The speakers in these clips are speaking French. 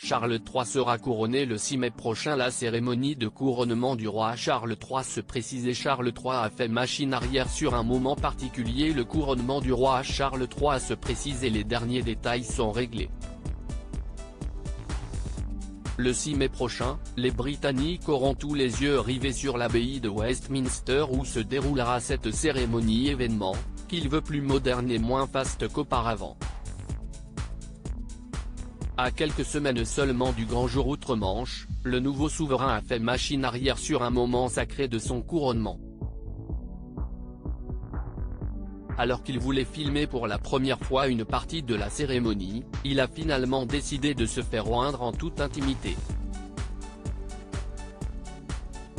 Charles III sera couronné le 6 mai prochain. La cérémonie de couronnement du roi Charles III se précisait. Charles III a fait machine arrière sur un moment particulier. Le couronnement du roi Charles III se précise et les derniers détails sont réglés. Le 6 mai prochain, les Britanniques auront tous les yeux rivés sur l'abbaye de Westminster où se déroulera cette cérémonie, événement qu'il veut plus moderne et moins faste qu'auparavant. À quelques semaines seulement du grand jour outre-Manche, le nouveau souverain a fait machine arrière sur un moment sacré de son couronnement. Alors qu'il voulait filmer pour la première fois une partie de la cérémonie, il a finalement décidé de se faire oindre en toute intimité.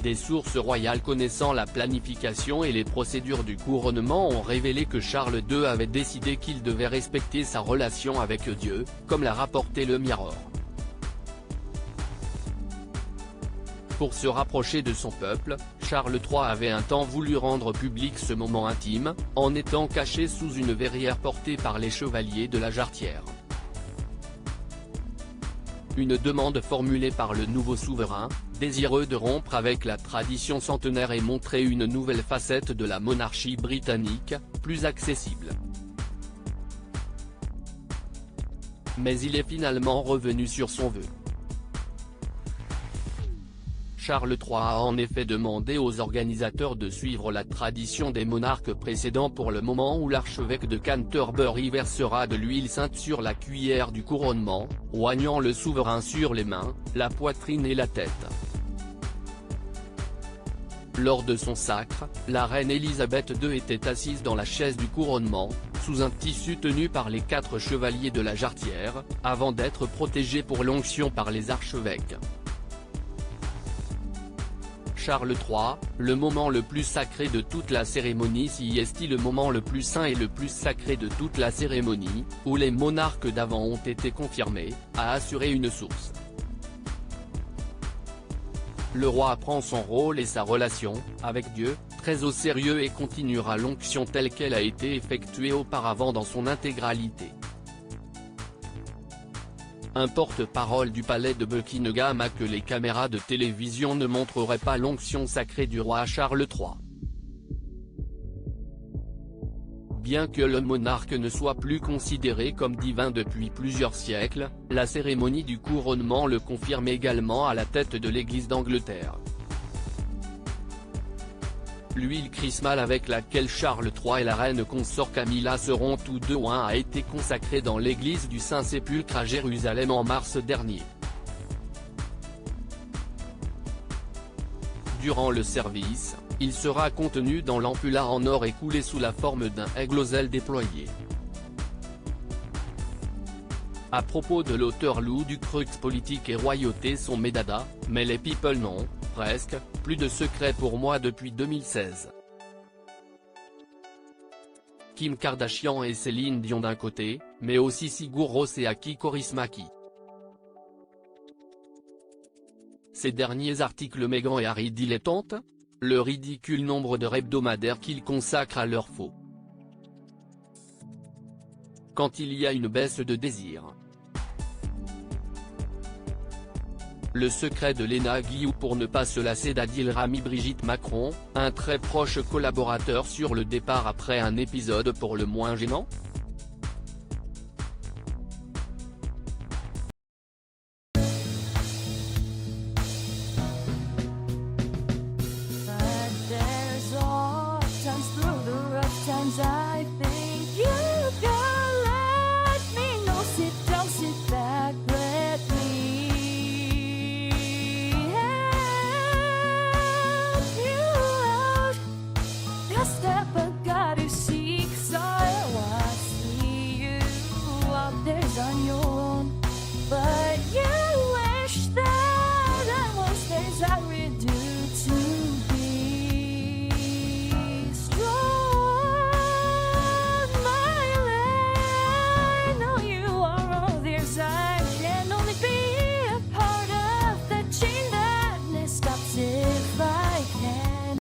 Des sources royales connaissant la planification et les procédures du couronnement ont révélé que Charles II avait décidé qu'il devait respecter sa relation avec Dieu, comme l'a rapporté le Mirror. Pour se rapprocher de son peuple, Charles III avait un temps voulu rendre public ce moment intime, en étant caché sous une verrière portée par les chevaliers de la Jarretière. Une demande formulée par le nouveau souverain, désireux de rompre avec la tradition centenaire et montrer une nouvelle facette de la monarchie britannique, plus accessible. Mais il est finalement revenu sur son vœu. Charles III a en effet demandé aux organisateurs de suivre la tradition des monarques précédents pour le moment où l'archevêque de Canterbury versera de l'huile sainte sur la cuillère du couronnement, oignant le souverain sur les mains, la poitrine et la tête. Lors de son sacre, la reine Elisabeth II était assise dans la chaise du couronnement, sous un tissu tenu par les 4 chevaliers de la Jarretière, avant d'être protégée pour l'onction par les archevêques. Charles III, le moment le plus sacré de toute la cérémonie. Si est-il le moment le plus saint et le plus sacré de toute la cérémonie, où les monarques d'avant ont été confirmés, a assuré une source. Le roi prend son rôle et sa relation, avec Dieu, très au sérieux et continuera l'onction telle qu'elle a été effectuée auparavant dans son intégralité. Un porte-parole du palais de Buckingham a que les caméras de télévision ne montreraient pas l'onction sacrée du roi Charles III. Bien que le monarque ne soit plus considéré comme divin depuis plusieurs siècles, la cérémonie du couronnement le confirme également à la tête de l'Église d'Angleterre. L'huile chrismale avec laquelle Charles III et la reine consort Camilla seront tous deux oints a été consacrée dans l'église du Saint-Sépulcre à Jérusalem en mars dernier. Durant le service, il sera contenu dans l'ampulla en or et coulé sous la forme d'un aigle aux ailes déployées. À propos de l'auteur loup du crux politique et royauté sont mes dada, mais les people non, presque, plus de secret pour moi depuis 2016. Kim Kardashian et Céline Dion d'un côté, mais aussi Sigur Rós et Aki Kaurismäki. Ces derniers articles Meghan et Harry dilettantes, le ridicule nombre d'heures hebdomadaires qu'ils consacrent à leur faux. Quand il y a une baisse de désir. Le secret de Léna Guillou pour ne pas se lasser d'Adil Rami. Brigitte Macron, un très proche collaborateur sur le départ après un épisode pour le moins gênant.